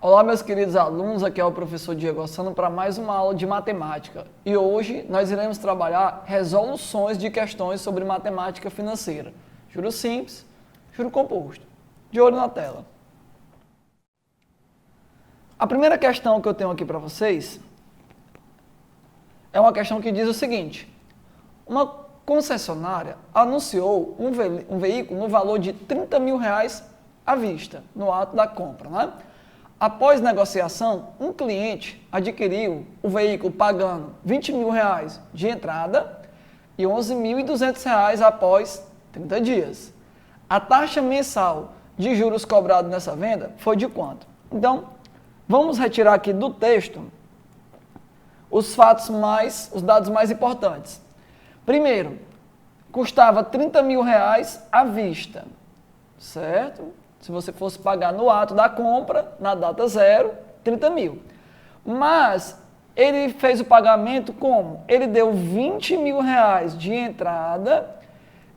Olá, meus queridos alunos, aqui é o professor Diego Ossano para mais uma aula de matemática. E hoje nós iremos trabalhar resoluções de questões sobre matemática financeira. Juro simples, juro composto. De olho na tela. A primeira questão que eu tenho aqui para vocês é uma questão que diz o seguinte: uma concessionária anunciou um veículo no valor de R$30 mil à vista, no ato da compra, né? Após negociação, um cliente adquiriu o veículo pagando R$20 mil de entrada e R$11.200 após 30 dias. A taxa mensal de juros cobrado nessa venda foi de quanto? Então, vamos retirar aqui do texto os dados mais importantes. Primeiro, custava R$30 mil à vista, certo? Se você fosse pagar no ato da compra, na data zero, 30 mil. Mas ele fez o pagamento como? Ele deu R$20 mil de entrada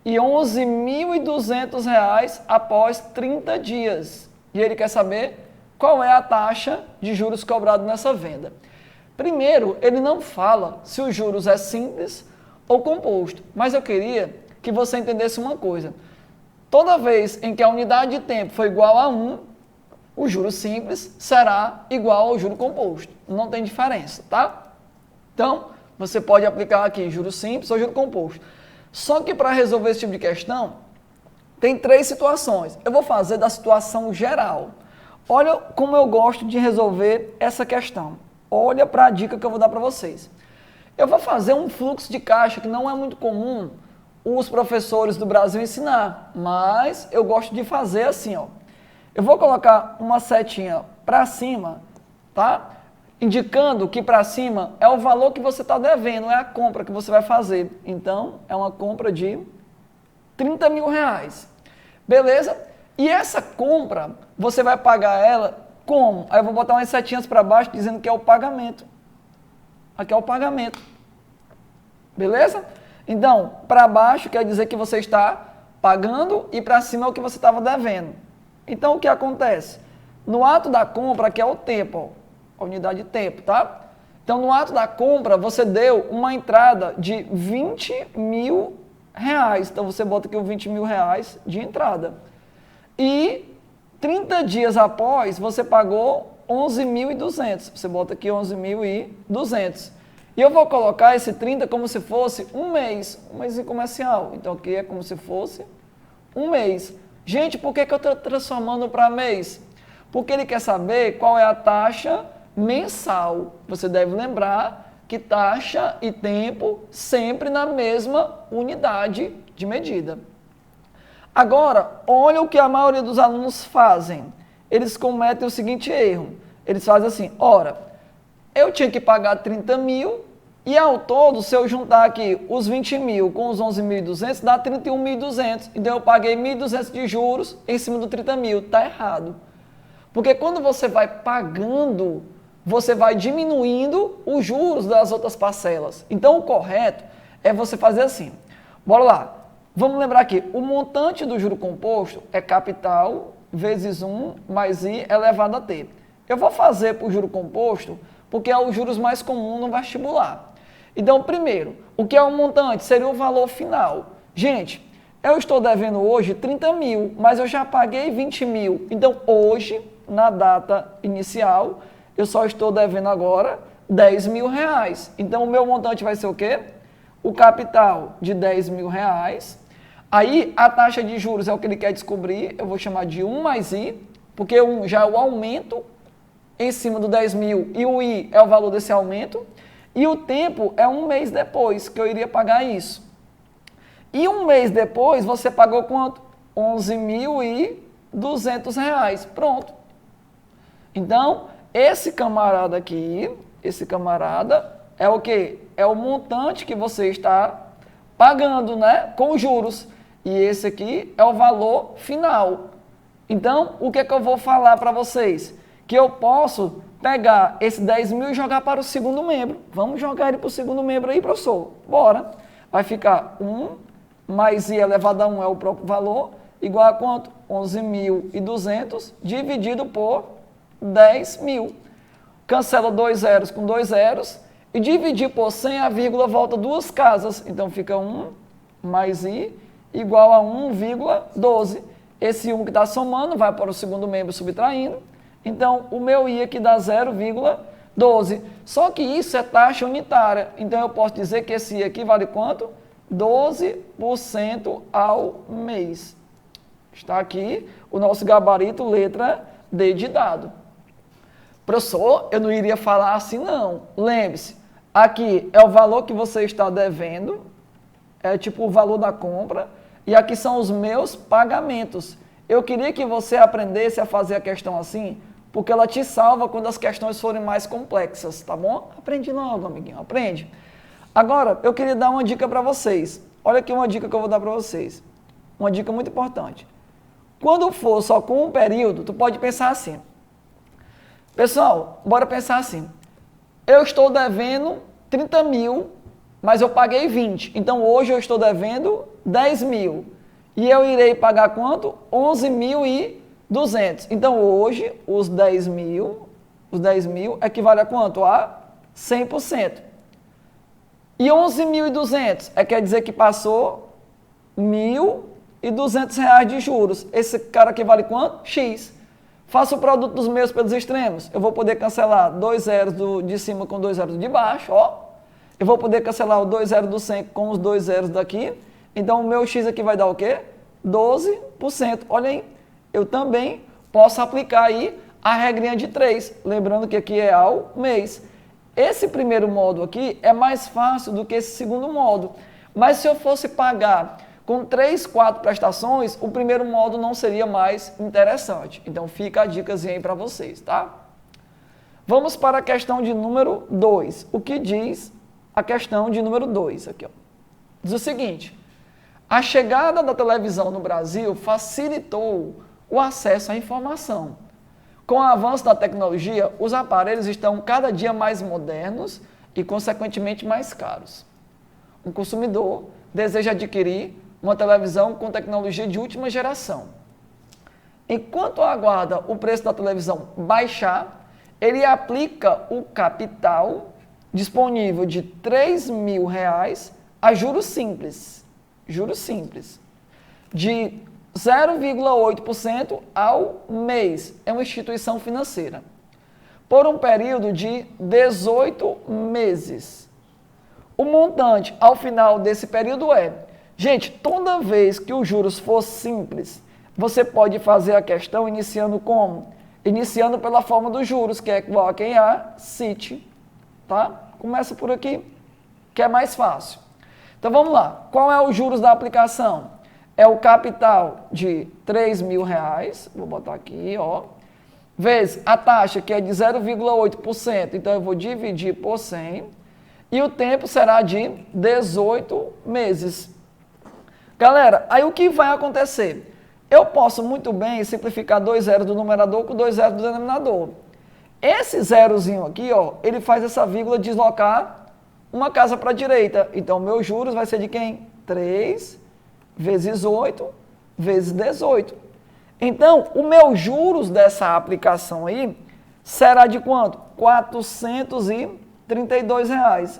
e R$11.200 após 30 dias. E ele quer saber qual é a taxa de juros cobrado nessa venda. Primeiro, ele não fala se os juros é simples ou composto, mas eu queria que você entendesse uma coisa. Toda vez em que a unidade de tempo for igual a 1, o juro simples será igual ao juro composto. Não tem diferença, tá? Então, você pode aplicar aqui juro simples ou juro composto. Só que para resolver esse tipo de questão, tem 3 situações. Eu vou fazer da situação geral. Olha como eu gosto de resolver essa questão. Olha para a dica que eu vou dar para vocês. Eu vou fazer um fluxo de caixa que não é muito comum os professores do Brasil ensinar, mas eu gosto de fazer assim, ó. Eu vou colocar uma setinha para cima, tá? Indicando que para cima é o valor que você está devendo, é a compra que você vai fazer. Então, é uma compra de R$30 mil. Beleza? E essa compra, você vai pagar ela como? Aí eu vou botar umas setinhas para baixo dizendo que é o pagamento. Aqui é o pagamento. Beleza? Então, para baixo quer dizer que você está pagando e para cima é o que você estava devendo. Então, o que acontece? No ato da compra, que é o tempo, ó, a unidade de tempo, tá? Então, no ato da compra, você deu uma entrada de R$20 mil. Então, você bota aqui o R$20 mil de entrada. E 30 dias após, você pagou R$11.200. Você bota aqui R$11.200. E eu vou colocar esse 30 como se fosse um mês comercial. Então, aqui é como se fosse um mês. Gente, por que eu estou transformando para mês? Porque ele quer saber qual é a taxa mensal. Você deve lembrar que taxa e tempo sempre na mesma unidade de medida. Agora, olha o que a maioria dos alunos fazem. Eles cometem o seguinte erro. Eles fazem assim, ora, eu tinha que pagar 30 mil e ao todo, se eu juntar aqui os 20 mil com os 11.200, dá 31.200. Então eu paguei 1.200 de juros em cima do 30 mil. Está errado. Porque quando você vai pagando, você vai diminuindo os juros das outras parcelas. Então o correto é você fazer assim. Bora lá. Vamos lembrar aqui, o montante do juro composto é capital vezes 1 mais I elevado a T. Eu vou fazer para o juro composto porque é os juros mais comuns no vestibular. Então, primeiro, o que é o montante? Seria o valor final. Gente, eu estou devendo hoje 30 mil, mas eu já paguei 20 mil. Então, hoje, na data inicial, eu só estou devendo agora 10 mil reais. Então, o meu montante vai ser o quê? O capital de 10 mil reais. Aí, a taxa de juros é o que ele quer descobrir. Eu vou chamar de 1 mais I, porque 1 já é o aumento em cima do 10 mil e o I é o valor desse aumento, e o tempo é um mês depois que eu iria pagar isso. E um mês depois você pagou quanto? R$11.200. Pronto. Então, esse camarada aqui, é o quê? É o montante que você está pagando, né? Com juros. E esse aqui é o valor final. Então, o que é que eu vou falar para vocês? Que eu posso pegar esse 10 mil e jogar para o segundo membro. Vamos jogar ele para o segundo membro aí, professor? Bora. Vai ficar 1 mais I elevado a 1 é o próprio valor, igual a quanto? 11.200 dividido por 10 mil. Cancela 2 zeros com 2 zeros e dividir por 100, a vírgula volta 2 casas. Então fica 1 mais I igual a 1,12. Esse 1 que está somando vai para o segundo membro subtraindo. Então o meu I aqui dá 0,12. Só que isso é taxa unitária. Então eu posso dizer que esse I aqui vale quanto? 12% ao mês. Está aqui o nosso gabarito, letra D de dado. Professor, eu não iria falar assim não. Lembre-se, aqui é o valor que você está devendo, é tipo o valor da compra, e aqui são os meus pagamentos. Eu queria que você aprendesse a fazer a questão assim, porque ela te salva quando as questões forem mais complexas, tá bom? Aprende logo, amiguinho, aprende. Agora, eu queria dar uma dica para vocês. Olha aqui uma dica que eu vou dar para vocês. Uma dica muito importante. Quando for só com um período, tu pode pensar assim. Pessoal, bora pensar assim. Eu estou devendo 30 mil, mas eu paguei 20. Então, hoje eu estou devendo 10 mil. E eu irei pagar quanto? 11.200. Então, hoje, os 10 mil equivale a quanto? A 100%. E 11.200 quer dizer que passou R$1.200 de juros. Esse cara aqui vale quanto? X. Faço o produto dos meus pelos extremos. Eu vou poder cancelar 2 zeros de cima com 2 zeros de baixo, ó. Eu vou poder cancelar o 2 zeros do 100 com os 2 zeros daqui. Então, o meu X aqui vai dar o quê? 12%. Olha aí, eu também posso aplicar aí a regrinha de 3. Lembrando que aqui é ao mês. Esse primeiro modo aqui é mais fácil do que esse segundo modo. Mas se eu fosse pagar com 3, 4 prestações, o primeiro modo não seria mais interessante. Então, fica a dicasinha aí para vocês, tá? Vamos para a questão de número 2. O que diz a questão de número 2 aqui, ó? Diz o seguinte: a chegada da televisão no Brasil facilitou o acesso à informação. Com o avanço da tecnologia, os aparelhos estão cada dia mais modernos e, consequentemente, mais caros. Um consumidor deseja adquirir uma televisão com tecnologia de última geração. Enquanto aguarda o preço da televisão baixar, ele aplica o capital disponível de R$3.000 a juros simples, de 0,8% ao mês. É uma instituição financeira. Por um período de 18 meses. O montante ao final desse período é... Gente, toda vez que os juros for simples, você pode fazer a questão iniciando como? Iniciando pela forma dos juros, que é igual a quem? A CIT. Tá? Começa por aqui, que é mais fácil. Então vamos lá. Qual é os juros da aplicação? É o capital de R$3.000, vou botar aqui, ó, vezes a taxa, que é de 0,8%, então eu vou dividir por 100, e o tempo será de 18 meses. Galera, aí o que vai acontecer? Eu posso muito bem simplificar 2 zeros do numerador com 2 zeros do denominador. Esse zerozinho aqui, ó, ele faz essa vírgula deslocar uma casa para a direita. Então, meus juros vai ser de quem? 3 vezes 8 vezes 18. Então, o meu juros dessa aplicação aí será de quanto? R$432.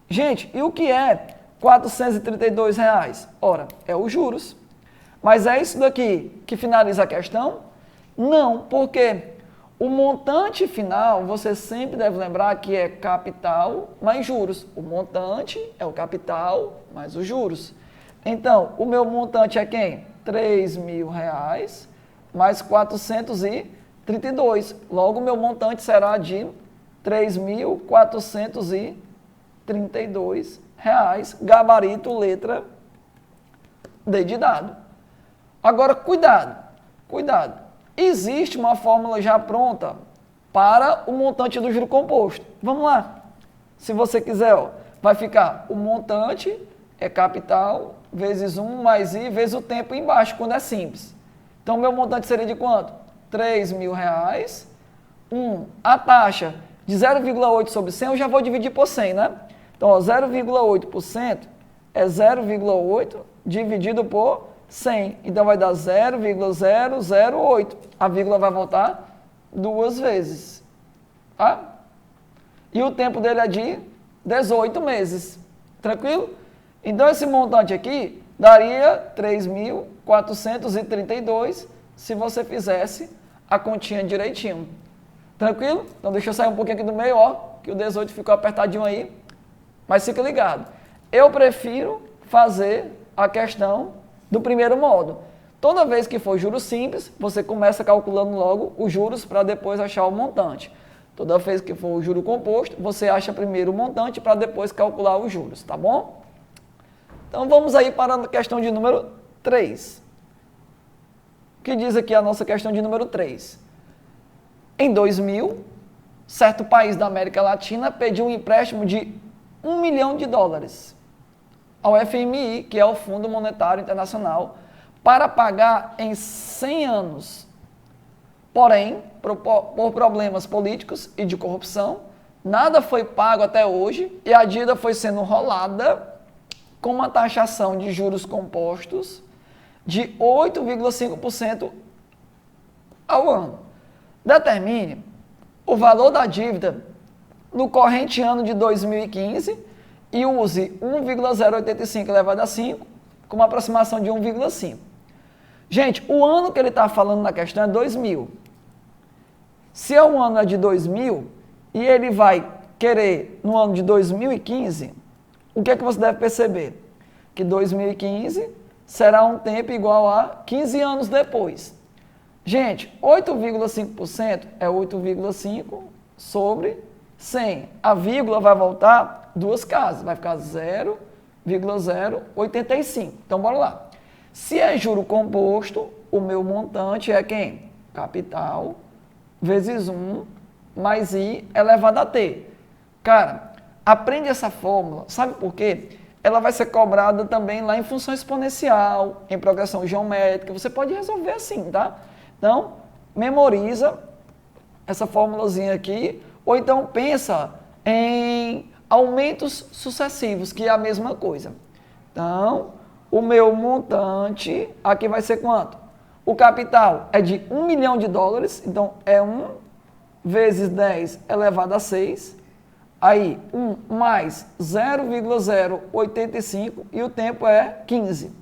Gente, e o que é R$432? Ora, é os juros. Mas é isso daqui que finaliza a questão? Não, porque o montante final, você sempre deve lembrar que é capital mais juros. O montante é o capital mais os juros. Então, o meu montante é quem? R$3.000 mais 432. Logo, o meu montante será de R$3.432. Gabarito, letra D de dado. Agora, cuidado. Existe uma fórmula já pronta para o montante do juro composto. Vamos lá. Se você quiser, ó, vai ficar o montante é capital vezes 1 mais I vezes o tempo embaixo, quando é simples. Então, meu montante seria de quanto? R$3.000. A taxa de 0,8 sobre 100, eu já vou dividir por 100, né? Então, 0,8% é 0,8 dividido por 100. Então, vai dar 0,008. A vírgula vai voltar 2 vezes. Tá? E o tempo dele é de 18 meses. Tranquilo? Então, esse montante aqui daria 3.432 se você fizesse a continha direitinho. Tranquilo? Então, deixa eu sair um pouquinho aqui do meio, ó, que o 18 ficou apertadinho aí, mas fica ligado. Eu prefiro fazer a questão do primeiro modo. Toda vez que for juros simples, você começa calculando logo os juros para depois achar o montante. Toda vez que for o juro composto, você acha primeiro o montante para depois calcular os juros, tá bom? Então vamos aí para a questão de número 3. O que diz aqui a nossa questão de número 3? Em 2000, certo país da América Latina pediu um empréstimo de $1 milhão ao FMI, que é o Fundo Monetário Internacional, para pagar em 100 anos. Porém, por problemas políticos e de corrupção, nada foi pago até hoje e a dívida foi sendo rolada com uma taxação de juros compostos de 8,5% ao ano. Determine o valor da dívida no corrente ano de 2015 e use 1,085 elevado a 5 com uma aproximação de 1,5. Gente, o ano que ele está falando na questão é 2000. Se é um ano de 2000 e ele vai querer no ano de 2015, o que é que você deve perceber? Que 2015 será um tempo igual a 15 anos depois. Gente, 8,5% é 8,5 sobre 100. A vírgula vai voltar 2 casas, vai ficar 0,085. Então, bora lá. Se é juro composto, o meu montante é quem? Capital vezes 1 mais I elevado a T. Cara, aprende essa fórmula. Sabe por quê? Ela vai ser cobrada também lá em função exponencial, em progressão geométrica. Você pode resolver assim, tá? Então, memoriza essa formulazinha aqui, ou então pensa em aumentos sucessivos, que é a mesma coisa. Então, o meu montante aqui vai ser quanto? O capital é de $1 milhão, então é 1 vezes 10 elevado a 6, aí 1 mais 0,085 e o tempo é 15.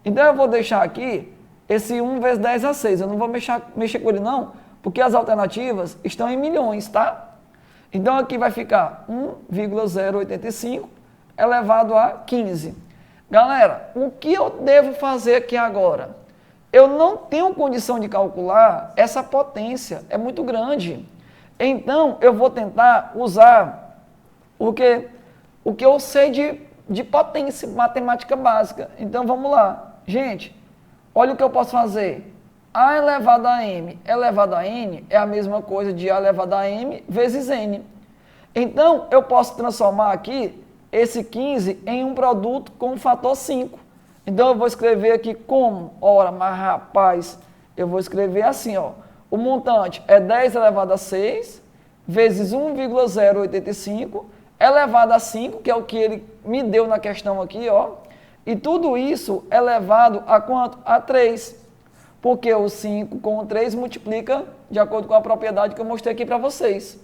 Então eu vou deixar aqui esse 1 vezes 10 a 6, eu não vou mexer com ele não, porque as alternativas estão em milhões, tá? Então aqui vai ficar 1,085 elevado a 15. Galera, o que eu devo fazer aqui agora? Eu não tenho condição de calcular essa potência, é muito grande. Então, eu vou tentar usar o que eu sei de potência, matemática básica. Então, vamos lá. Gente, olha o que eu posso fazer. A elevado a m elevado a n é a mesma coisa de A elevado a m vezes n. Então, eu posso transformar aqui esse 15 em um produto com o fator 5. Então, eu vou escrever aqui como? Ora, mas rapaz, eu vou escrever assim, ó. O montante é 10 elevado a 6 vezes 1,085 elevado a 5, que é o que ele me deu na questão aqui, ó. E tudo isso elevado a quanto? A 3. Porque o 5 com o 3 multiplica de acordo com a propriedade que eu mostrei aqui para vocês.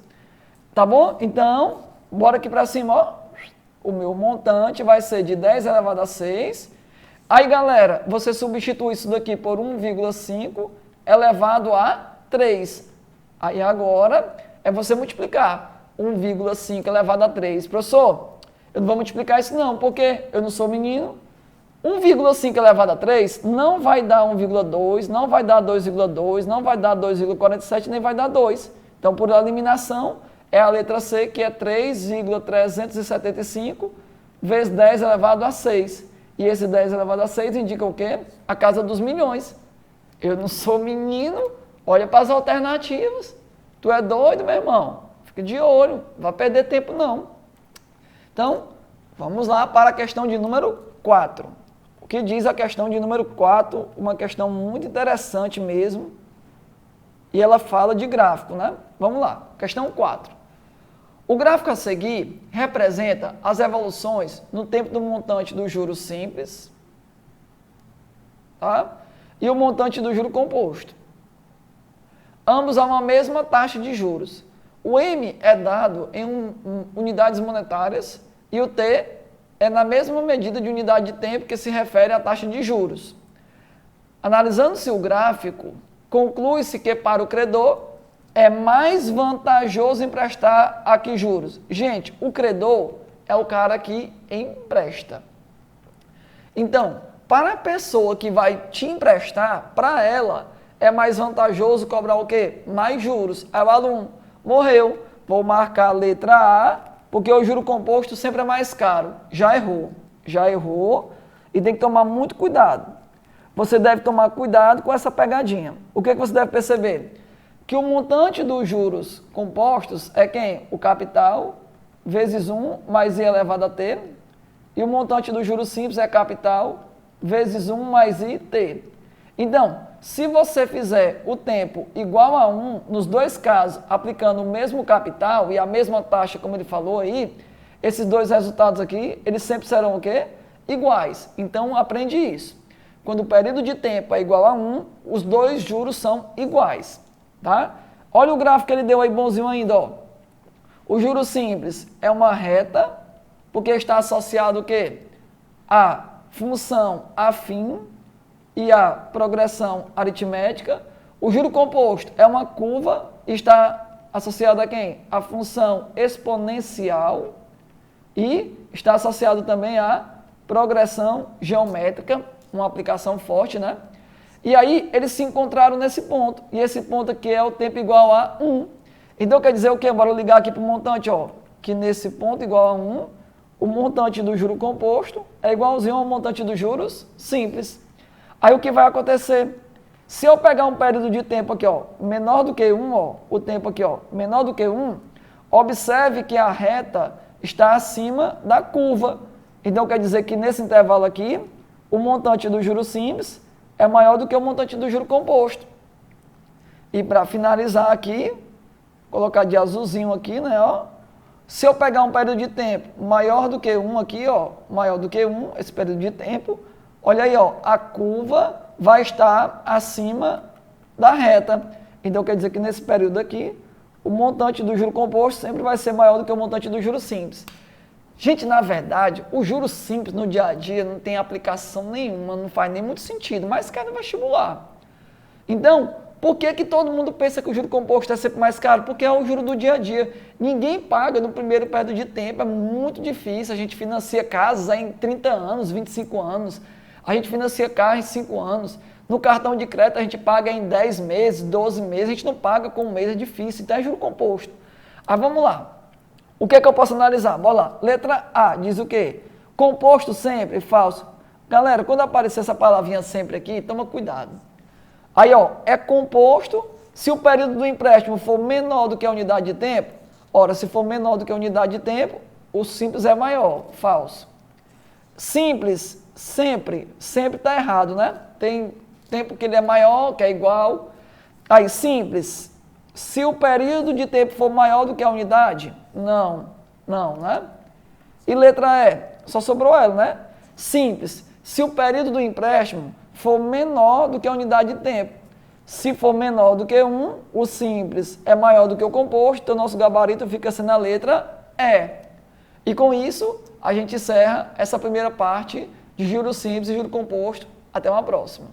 Tá bom? Então, bora aqui para cima, ó. O meu montante vai ser de 10 elevado a 6. Aí, galera, você substitui isso daqui por 1,5 elevado a 3. Aí, agora, é você multiplicar 1,5 elevado a 3. Professor, eu não vou multiplicar isso não, porque eu não sou menino. 1,5 elevado a 3 não vai dar 1,2, não vai dar 2,2, não vai dar 2,47, nem vai dar 2. Então, por eliminação, é a letra C, que é 3,375 vezes 10 elevado a 6. E esse 10 elevado a 6 indica o quê? A casa dos milhões. Eu não sou menino, olha para as alternativas. Tu é doido, meu irmão? Fica de olho, não vai perder tempo não. Então, vamos lá para a questão de número 4. O que diz a questão de número 4? Uma questão muito interessante mesmo. E ela fala de gráfico, né? Vamos lá, questão 4. O gráfico a seguir representa as evoluções no tempo do montante do juro simples, tá? E o montante do juro composto. ambos a uma mesma taxa de juros. O M é dado em unidades monetárias e o T é na mesma medida de unidade de tempo que se refere à taxa de juros. Analisando-se o gráfico, conclui-se que para o credor é mais vantajoso emprestar a que juros? Gente, o credor é o cara que empresta. Então, para a pessoa que vai te emprestar, para ela é mais vantajoso cobrar o quê? Mais juros. Aí o aluno morreu, vou marcar a letra A, porque o juro composto sempre é mais caro. Já errou e tem que tomar muito cuidado. Você deve tomar cuidado com essa pegadinha. O que você deve perceber? Que o montante dos juros compostos é quem? O capital vezes 1 mais I elevado a T. E o montante dos juros simples é capital vezes 1 mais IT. Então, se você fizer o tempo igual a 1, nos dois casos, aplicando o mesmo capital e a mesma taxa, como ele falou aí, esses dois resultados aqui, eles sempre serão o quê? Iguais. Então, aprende isso. Quando o período de tempo é igual a 1, os dois juros são iguais. Tá? Olha o gráfico que ele deu aí bonzinho ainda. Ó. O juro simples é uma reta, porque está associado o quê? A função afim e a progressão aritmética. O juro composto é uma curva, está associado a quem? A função exponencial e está associado também à progressão geométrica, uma aplicação forte, né? E aí eles se encontraram nesse ponto, e esse ponto aqui é o tempo igual a 1. Então quer dizer o quê? Bora ligar aqui para o montante, ó, que nesse ponto igual a 1, o montante do juro composto é igualzinho ao montante dos juros simples. Aí o que vai acontecer? Se eu pegar um período de tempo aqui, ó, menor do que 1, ó, o tempo aqui, ó, menor do que 1, observe que a reta está acima da curva. Então quer dizer que nesse intervalo aqui, o montante do juro simples é maior do que o montante do juro composto. E para finalizar aqui, colocar de azulzinho aqui, né, ó, se eu pegar um período de tempo maior do que 1 aqui, ó, maior do que 1, esse período de tempo, olha aí, ó, a curva vai estar acima da reta. Então quer dizer que nesse período aqui, o montante do juro composto sempre vai ser maior do que o montante do juro simples. Gente, na verdade, o juro simples no dia a dia não tem aplicação nenhuma, não faz nem muito sentido, mas cai no vestibular. Então, por que todo mundo pensa que o juro composto é sempre mais caro? Porque é o juro do dia a dia. Ninguém paga no primeiro período de tempo, é muito difícil. A gente financia casas em 30 anos, 25 anos. A gente financia carro em 5 anos. No cartão de crédito a gente paga em 10 meses, 12 meses. A gente não paga com um mês, é difícil. Então é juro composto. Aí vamos lá. O que é que eu posso analisar? Bora lá. Letra A diz o quê? Composto sempre, falso. Galera, quando aparecer essa palavrinha sempre aqui, toma cuidado. Aí, ó, é composto se o período do empréstimo for menor do que a unidade de tempo. Ora, se for menor do que a unidade de tempo, o simples é maior, falso. Simples, sempre está errado, né? Tem tempo que ele é maior, que é igual. Aí, simples, se o período de tempo for maior do que a unidade, não, né? E letra E, só sobrou ela, né? Simples, se o período do empréstimo for menor do que a unidade de tempo. Se for menor do que 1, o simples é maior do que o composto, então nosso gabarito fica sendo a letra E. E com isso, a gente encerra essa primeira parte de juros simples e juro composto. Até uma próxima.